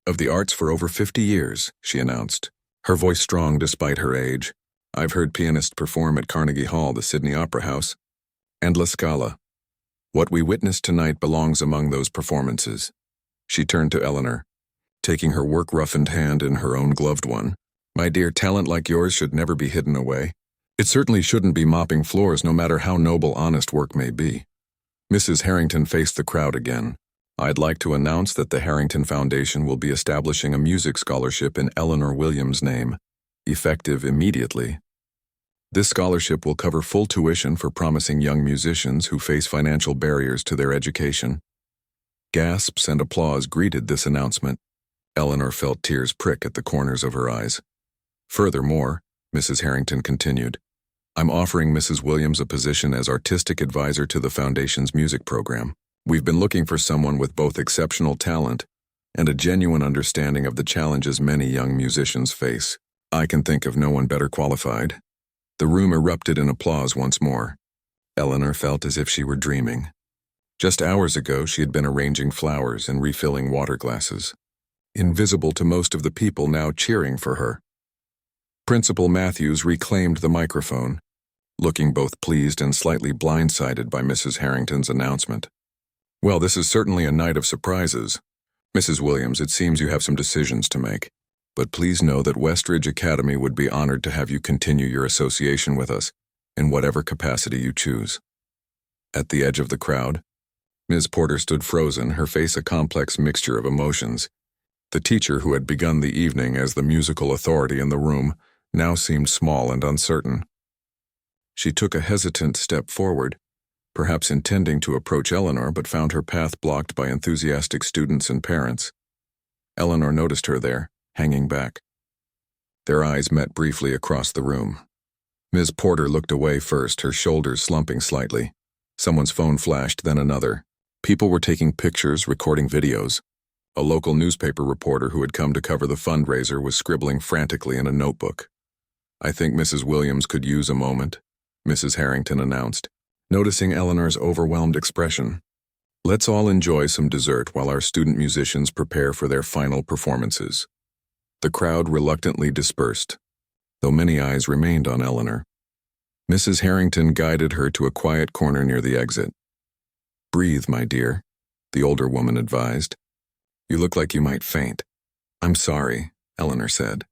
of the arts for over 50 years, she announced, her voice strong despite her age. I've heard pianists perform at Carnegie Hall, the Sydney Opera House, and La Scala. What we witnessed tonight belongs among those performances. She turned to Eleanor, taking her work-roughened hand in her own gloved one. My dear, talent like yours should never be hidden away. It certainly shouldn't be mopping floors, no matter how noble honest work may be. Mrs. Harrington faced the crowd again. I'd like to announce that the Harrington Foundation will be establishing a music scholarship in Eleanor Williams' name, effective immediately. This scholarship will cover full tuition for promising young musicians who face financial barriers to their education. Gasps and applause greeted this announcement. Eleanor felt tears prick at the corners of her eyes. Furthermore, Mrs. Harrington continued, I'm offering Mrs. Williams a position as artistic advisor to the Foundation's music program. We've been looking for someone with both exceptional talent and a genuine understanding of the challenges many young musicians face. I can think of no one better qualified. The room erupted in applause once more. Eleanor felt as if she were dreaming. Just hours ago, she had been arranging flowers and refilling water glasses, invisible to most of the people now cheering for her. Principal Matthews reclaimed the microphone, looking both pleased and slightly blindsided by Mrs. Harrington's announcement. Well, this is certainly a night of surprises. Mrs. Williams, it seems you have some decisions to make. But please know that Westridge Academy would be honored to have you continue your association with us, in whatever capacity you choose. At the edge of the crowd, Ms. Porter stood frozen, her face a complex mixture of emotions. The teacher who had begun the evening as the musical authority in the room now seemed small and uncertain. She took a hesitant step forward, perhaps intending to approach Eleanor, but found her path blocked by enthusiastic students and parents. Eleanor noticed her there, hanging back. Their eyes met briefly across the room. Ms. Porter looked away first, her shoulders slumping slightly. Someone's phone flashed, then another. People were taking pictures, recording videos. A local newspaper reporter who had come to cover the fundraiser was scribbling frantically in a notebook. I think Mrs. Williams could use a moment, Mrs. Harrington announced, noticing Eleanor's overwhelmed expression. Let's all enjoy some dessert while our student musicians prepare for their final performances. The crowd reluctantly dispersed, though many eyes remained on Eleanor. Mrs. Harrington guided her to a quiet corner near the exit. Breathe, my dear, the older woman advised. You look like you might faint. I'm sorry, Eleanor said.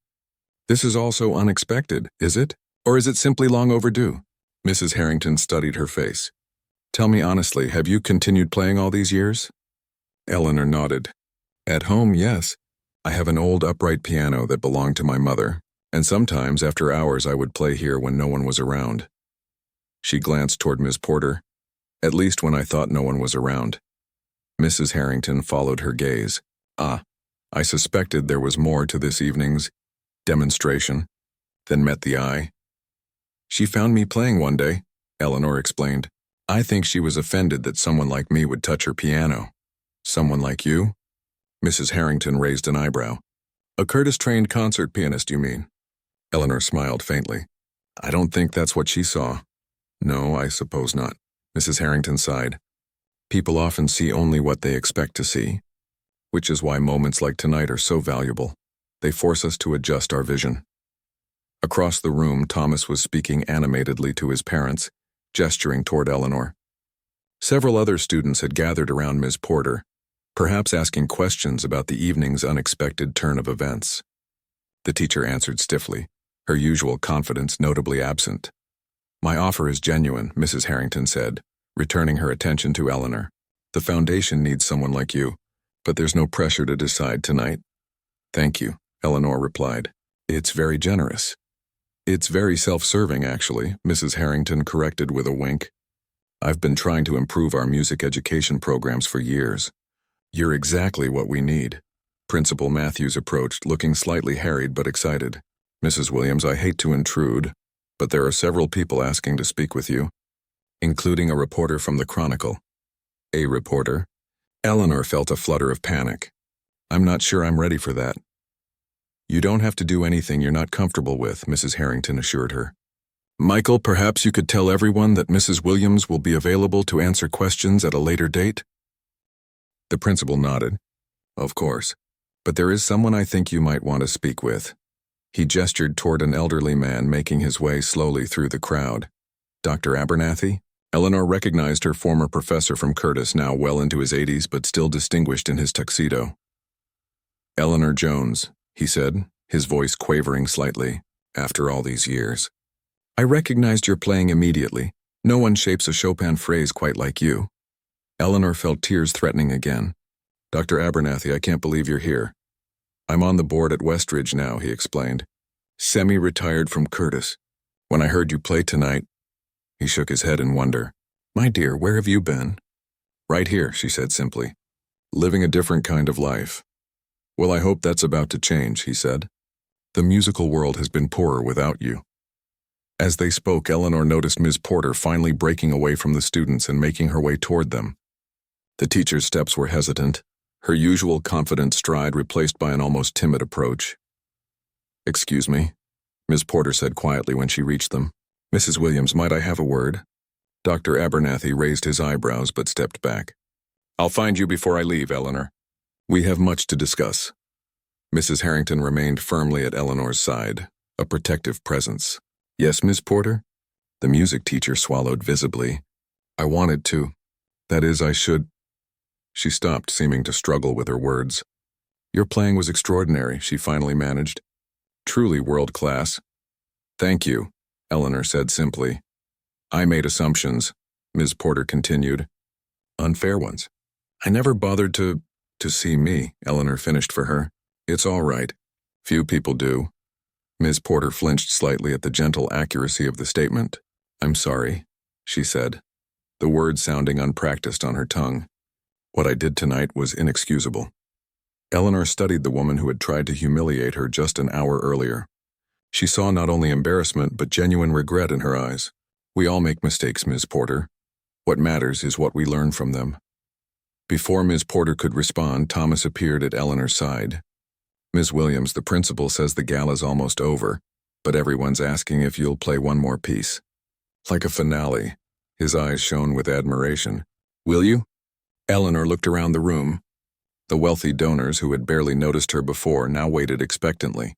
This is all so unexpected, is it? Or is it simply long overdue? Mrs. Harrington studied her face. Tell me honestly, have you continued playing all these years? Eleanor nodded. At home, yes. I have an old upright piano that belonged to my mother, and sometimes after hours I would play here when no one was around. She glanced toward Miss Porter, at least when I thought no one was around. Mrs. Harrington followed her gaze. I suspected there was more to this evening's demonstration than met the eye. She found me playing one day, Eleanor explained. I think she was offended that someone like me would touch her piano. Someone like you? Mrs. Harrington raised an eyebrow. A Curtis-trained concert pianist, you mean? Eleanor smiled faintly. I don't think that's what she saw. No, I suppose not. Mrs. Harrington sighed. People often see only what they expect to see, which is why moments like tonight are so valuable. They force us to adjust our vision. Across the room, Thomas was speaking animatedly to his parents, gesturing toward Eleanor. Several other students had gathered around Ms. Porter, perhaps asking questions about the evening's unexpected turn of events. The teacher answered stiffly, her usual confidence notably absent. My offer is genuine, Mrs. Harrington said, returning her attention to Eleanor. The foundation needs someone like you, but there's no pressure to decide tonight. Thank you, Eleanor replied. It's very generous. It's very self-serving, actually, Mrs. Harrington corrected with a wink. I've been trying to improve our music education programs for years. You're exactly what we need. Principal Matthews approached, looking slightly harried but excited. Mrs. Williams, I hate to intrude, but there are several people asking to speak with you, including a reporter from the Chronicle. A reporter? Eleanor felt a flutter of panic. I'm not sure I'm ready for that. You don't have to do anything you're not comfortable with, Mrs. Harrington assured her. Michael, perhaps you could tell everyone that Mrs. Williams will be available to answer questions at a later date? The principal nodded. Of course. But there is someone I think you might want to speak with. He gestured toward an elderly man making his way slowly through the crowd. Dr. Abernathy? Eleanor recognized her former professor from Curtis, now well into his 80s but still distinguished in his tuxedo. Eleanor Jones, he said, his voice quavering slightly, after all these years. I recognized your playing immediately. No one shapes a Chopin phrase quite like you. Eleanor felt tears threatening again. Dr. Abernathy, I can't believe you're here. I'm on the board at Westridge now, he explained. Semi-retired from Curtis. When I heard you play tonight, he shook his head in wonder. My dear, where have you been? Right here, she said simply. Living a different kind of life. Well, I hope that's about to change, he said. The musical world has been poorer without you. As they spoke, Eleanor noticed Ms. Porter finally breaking away from the students and making her way toward them. The teacher's steps were hesitant, her usual confident stride replaced by an almost timid approach. Excuse me, Ms. Porter said quietly when she reached them. Mrs. Williams, might I have a word? Dr. Abernathy raised his eyebrows but stepped back. I'll find you before I leave, Eleanor. We have much to discuss. Mrs. Harrington remained firmly at Eleanor's side, a protective presence. Yes, Miss Porter? The music teacher swallowed visibly. I wanted to. That is, I should. She stopped, seeming to struggle with her words. Your playing was extraordinary, she finally managed. Truly world-class. Thank you, Eleanor said simply. I made assumptions, Ms. Porter continued. Unfair ones. I never bothered to see me, Eleanor finished for her. It's all right. Few people do. Ms. Porter flinched slightly at the gentle accuracy of the statement. I'm sorry, she said, the words sounding unpracticed on her tongue. What I did tonight was inexcusable. Eleanor studied the woman who had tried to humiliate her just an hour earlier. She saw not only embarrassment but genuine regret in her eyes. We all make mistakes, Ms. Porter. What matters is what we learn from them. Before Ms. Porter could respond, Thomas appeared at Eleanor's side. Ms. Williams, the principal, says the gala's almost over, but everyone's asking if you'll play one more piece. Like a finale. His eyes shone with admiration. Will you? Eleanor looked around the room. The wealthy donors who had barely noticed her before now waited expectantly.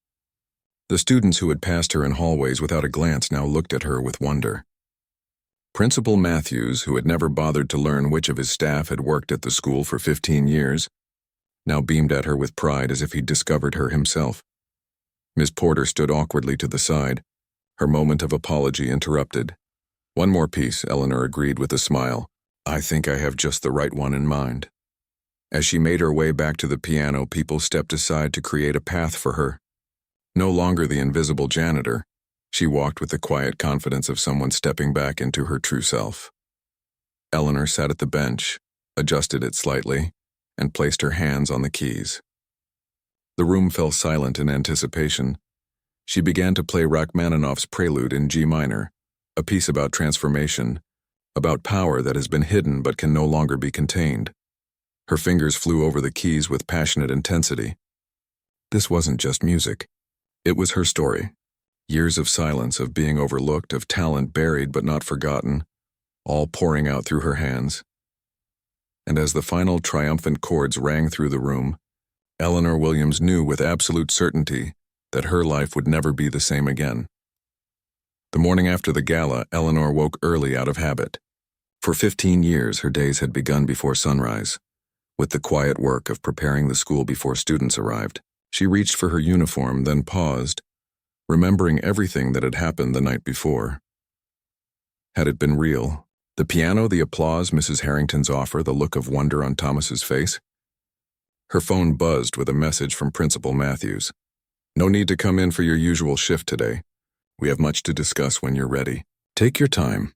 The students who had passed her in hallways without a glance now looked at her with wonder. Principal Matthews, who had never bothered to learn which of his staff had worked at the school for 15 years, now beamed at her with pride as if he'd discovered her himself. Miss Porter stood awkwardly to the side, her moment of apology interrupted. One more piece, Eleanor agreed with a smile. I think I have just the right one in mind. As she made her way back to the piano, people stepped aside to create a path for her. No longer the invisible janitor, she walked with the quiet confidence of someone stepping back into her true self. Eleanor sat at the bench, adjusted it slightly, and placed her hands on the keys. The room fell silent in anticipation. She began to play Rachmaninoff's Prelude in G minor, a piece about transformation, about power that has been hidden but can no longer be contained. Her fingers flew over the keys with passionate intensity. This wasn't just music. It was her story. Years of silence, of being overlooked, of talent buried but not forgotten, all pouring out through her hands. And as the final triumphant chords rang through the room, Eleanor Williams knew with absolute certainty that her life would never be the same again. The morning after the gala, Eleanor woke early out of habit. For 15 years, her days had begun before sunrise. With the quiet work of preparing the school before students arrived, she reached for her uniform, then paused, remembering everything that had happened the night before. Had it been real? The piano, the applause, Mrs. Harrington's offer, the look of wonder on Thomas's face? Her phone buzzed with a message from Principal Matthews. No need to come in for your usual shift today. We have much to discuss when you're ready. Take your time.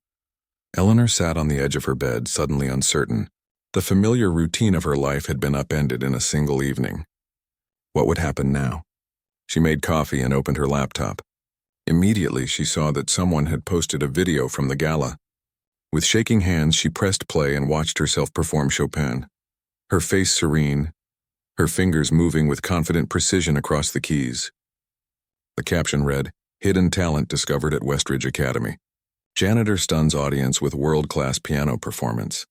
Eleanor sat on the edge of her bed, suddenly uncertain. The familiar routine of her life had been upended in a single evening. What would happen now? She made coffee and opened her laptop. Immediately, she saw that someone had posted a video from the gala. With shaking hands, she pressed play and watched herself perform Chopin. Her face serene, her fingers moving with confident precision across the keys. The caption read, Hidden Talent Discovered at Westridge Academy. Janitor stuns audience with world-class piano performance.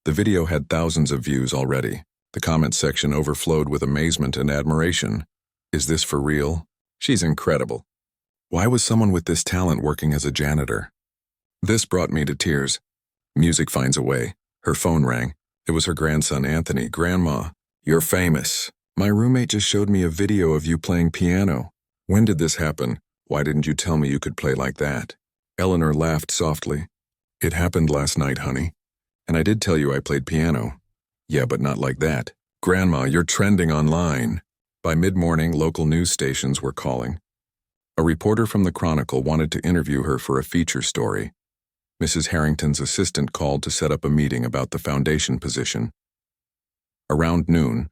The video had thousands of views already. The comment section overflowed with amazement and admiration. Is this for real? She's incredible. Why was someone with this talent working as a janitor? This brought me to tears. Music finds a way. Her phone rang. It was her grandson, Anthony. Grandma, you're famous. My roommate just showed me a video of you playing piano. When did this happen? Why didn't you tell me you could play like that? Eleanor laughed softly. It happened last night, honey. And I did tell you I played piano. Yeah, but not like that. Grandma, you're trending online. By mid-morning, local news stations were calling. A reporter from the Chronicle wanted to interview her for a feature story. Mrs. Harrington's assistant called to set up a meeting about the foundation position. Around noon,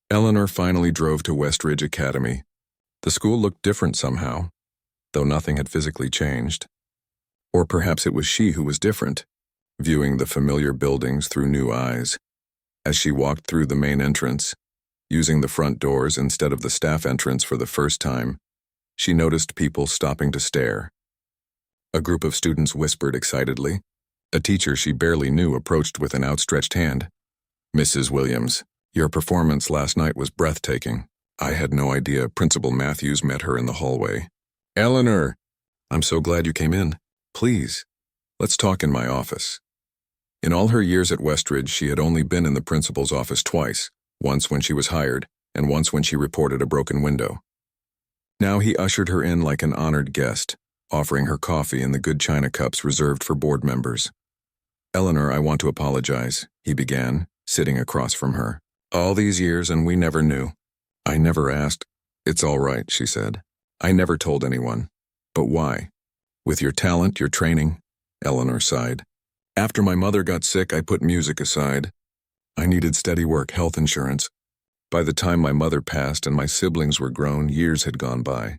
Eleanor finally drove to Westridge Academy. The school looked different somehow, though nothing had physically changed. Or perhaps it was she who was different, viewing the familiar buildings through new eyes. As she walked through the main entrance, using the front doors instead of the staff entrance for the first time, she noticed people stopping to stare. A group of students whispered excitedly. A teacher she barely knew approached with an outstretched hand. Mrs. Williams, your performance last night was breathtaking. I had no idea. Principal Matthews met her in the hallway. Eleanor, I'm so glad you came in. Please, let's talk in my office. In all her years at Westridge, she had only been in the principal's office twice, once when she was hired, and once when she reported a broken window. Now he ushered her in like an honored guest, offering her coffee in the good china cups reserved for board members. Eleanor, I want to apologize, he began, sitting across from her. All these years and we never knew. I never asked. It's all right, she said. I never told anyone. But why? With your talent, your training, Eleanor sighed. After my mother got sick, I put music aside. I needed steady work, health insurance. By the time my mother passed and my siblings were grown, years had gone by.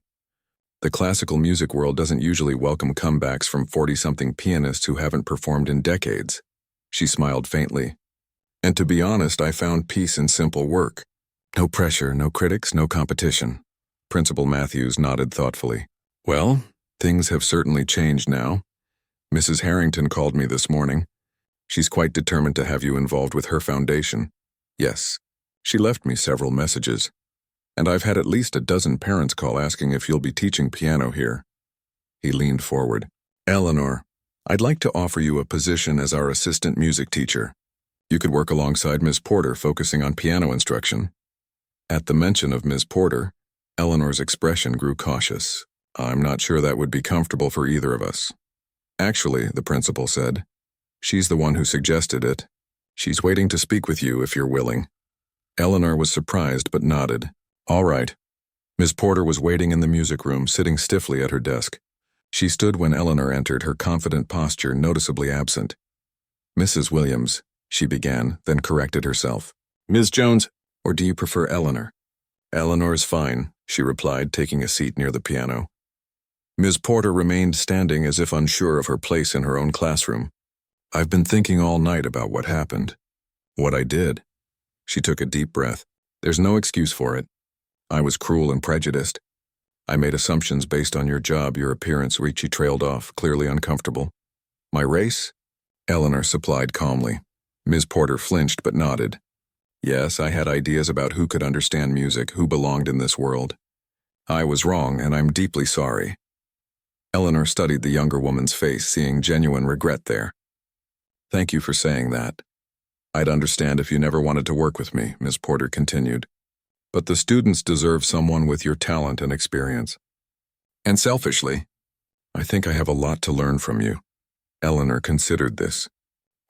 The classical music world doesn't usually welcome comebacks from 40-something pianists who haven't performed in decades. She smiled faintly. And to be honest, I found peace in simple work. No pressure, no critics, no competition. Principal Matthews nodded thoughtfully. Well, things have certainly changed now. Mrs. Harrington called me this morning. She's quite determined to have you involved with her foundation. Yes, she left me several messages. And I've had at least a dozen parents call asking if you'll be teaching piano here. He leaned forward. Eleanor, I'd like to offer you a position as our assistant music teacher. You could work alongside Ms. Porter, focusing on piano instruction. At the mention of Ms. Porter, Eleanor's expression grew cautious. I'm not sure that would be comfortable for either of us. Actually, the principal said, she's the one who suggested it. She's waiting to speak with you if you're willing. Eleanor was surprised but nodded. All right. Ms. Porter was waiting in the music room, sitting stiffly at her desk. She stood when Eleanor entered, her confident posture noticeably absent. Mrs. Williams, she began, then corrected herself. Ms. Jones, or do you prefer Eleanor? Eleanor's fine, she replied, taking a seat near the piano. Ms. Porter remained standing as if unsure of her place in her own classroom. I've been thinking all night about what happened. What I did. She took a deep breath. There's no excuse for it. I was cruel and prejudiced. I made assumptions based on your job, your appearance. She trailed off, clearly uncomfortable. My race? Eleanor supplied calmly. Ms. Porter flinched but nodded. Yes, I had ideas about who could understand music, who belonged in this world. I was wrong, and I'm deeply sorry. Eleanor studied the younger woman's face, seeing genuine regret there. Thank you for saying that. I'd understand if you never wanted to work with me, Ms. Porter continued. But the students deserve someone with your talent and experience. And selfishly, I think I have a lot to learn from you. Eleanor considered this.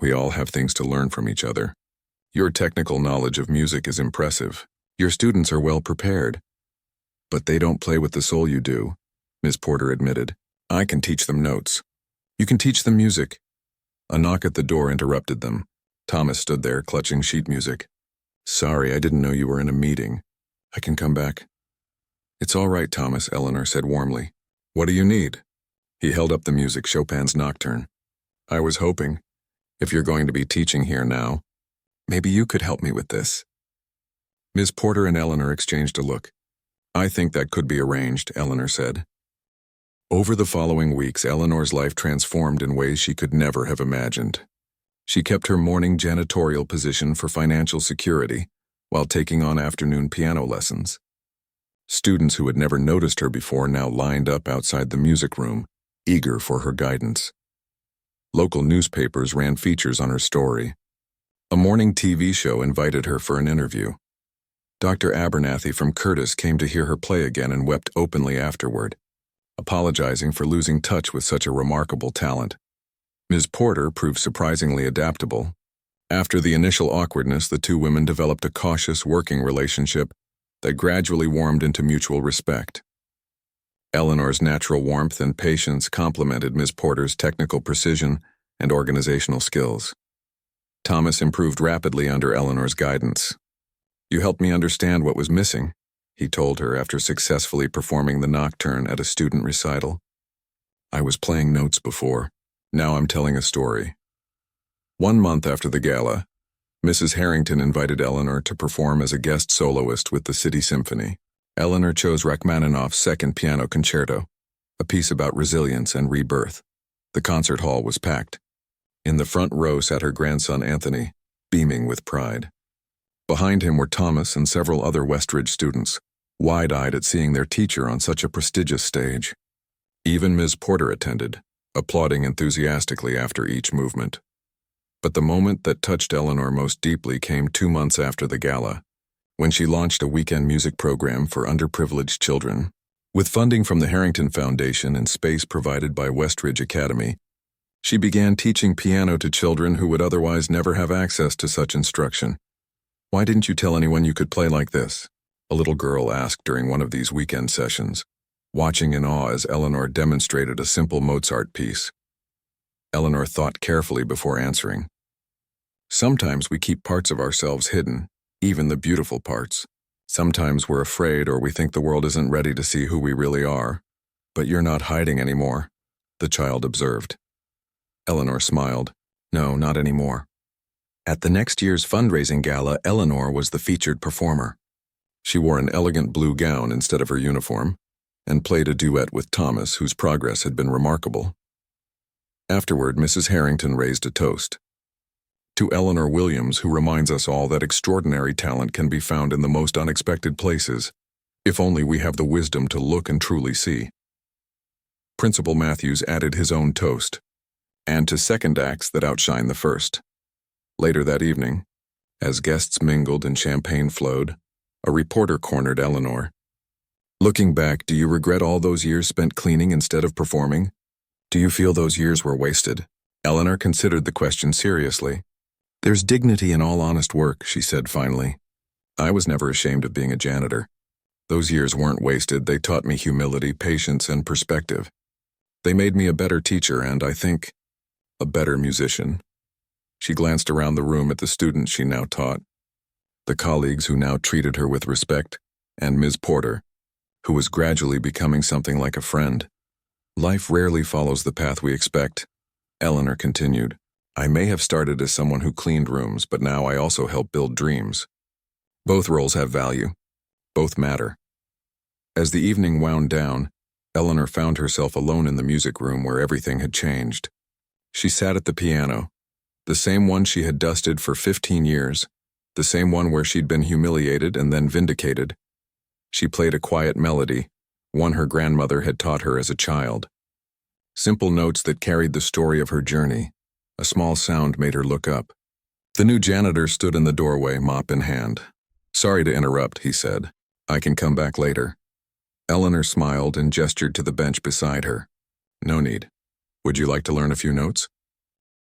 We all have things to learn from each other. Your technical knowledge of music is impressive. Your students are well prepared. But they don't play with the soul you do, Ms. Porter admitted. I can teach them notes. You can teach them music. A knock at the door interrupted them. Thomas stood there, clutching sheet music. Sorry, I didn't know you were in a meeting. I can come back. It's all right, Thomas, Eleanor said warmly. What do you need? He held up the music, Chopin's Nocturne. I was hoping, if you're going to be teaching here now, maybe you could help me with this. Ms. Porter and Eleanor exchanged a look. I think that could be arranged, Eleanor said. Over the following weeks, Eleanor's life transformed in ways she could never have imagined. She kept her morning janitorial position for financial security while taking on afternoon piano lessons. Students who had never noticed her before now lined up outside the music room, eager for her guidance. Local newspapers ran features on her story. A morning TV show invited her for an interview. Dr. Abernathy from Curtis came to hear her play again and wept openly afterward, apologizing for losing touch with such a remarkable talent. Ms. Porter proved surprisingly adaptable. After the initial awkwardness, the two women developed a cautious working relationship that gradually warmed into mutual respect. Eleanor's natural warmth and patience complemented Ms. Porter's technical precision and organizational skills. Thomas improved rapidly under Eleanor's guidance. "You helped me understand what was missing," he told her after successfully performing the nocturne at a student recital. "I was playing notes before. Now I'm telling a story." 1 month after the gala, Mrs. Harrington invited Eleanor to perform as a guest soloist with the City Symphony. Eleanor chose Rachmaninoff's Second Piano Concerto, a piece about resilience and rebirth. The concert hall was packed. In the front row sat her grandson Anthony, beaming with pride. Behind him were Thomas and several other Westridge students, wide-eyed at seeing their teacher on such a prestigious stage. Even Ms. Porter attended, applauding enthusiastically after each movement. But the moment that touched Eleanor most deeply came 2 months after the gala, when she launched a weekend music program for underprivileged children. With funding from the Harrington Foundation and space provided by Westridge Academy, she began teaching piano to children who would otherwise never have access to such instruction. "Why didn't you tell anyone you could play like this?" a little girl asked during one of these weekend sessions, watching in awe as Eleanor demonstrated a simple Mozart piece. Eleanor thought carefully before answering. "Sometimes we keep parts of ourselves hidden, even the beautiful parts. Sometimes we're afraid or we think the world isn't ready to see who we really are. But you're not hiding anymore," the child observed. Eleanor smiled. "No, not anymore." At the next year's fundraising gala, Eleanor was the featured performer. She wore an elegant blue gown instead of her uniform, and played a duet with Thomas, whose progress had been remarkable. Afterward, Mrs. Harrington raised a toast. "To Eleanor Williams, who reminds us all that extraordinary talent can be found in the most unexpected places, if only we have the wisdom to look and truly see." Principal Matthews added his own toast, "And to second acts that outshine the first." Later that evening, as guests mingled and champagne flowed, a reporter cornered Eleanor. "Looking back, do you regret all those years spent cleaning instead of performing? Do you feel those years were wasted?" Eleanor considered the question seriously. "There's dignity in all honest work," she said finally. "I was never ashamed of being a janitor. Those years weren't wasted. They taught me humility, patience, and perspective. They made me a better teacher and, I think, a better musician." She glanced around the room at the students she now taught, the colleagues who now treated her with respect, and Ms. Porter, who was gradually becoming something like a friend. "Life rarely follows the path we expect," Eleanor continued. "I may have started as someone who cleaned rooms, but now I also help build dreams. Both roles have value. Both matter." As the evening wound down, Eleanor found herself alone in the music room where everything had changed. She sat at the piano, the same one she had dusted for 15 years, the same one where she'd been humiliated and then vindicated. She played a quiet melody, one her grandmother had taught her as a child. Simple notes that carried the story of her journey. A small sound made her look up. The new janitor stood in the doorway, mop in hand. "Sorry to interrupt," he said. "I can come back later." Eleanor smiled and gestured to the bench beside her. "No need. Would you like to learn a few notes?"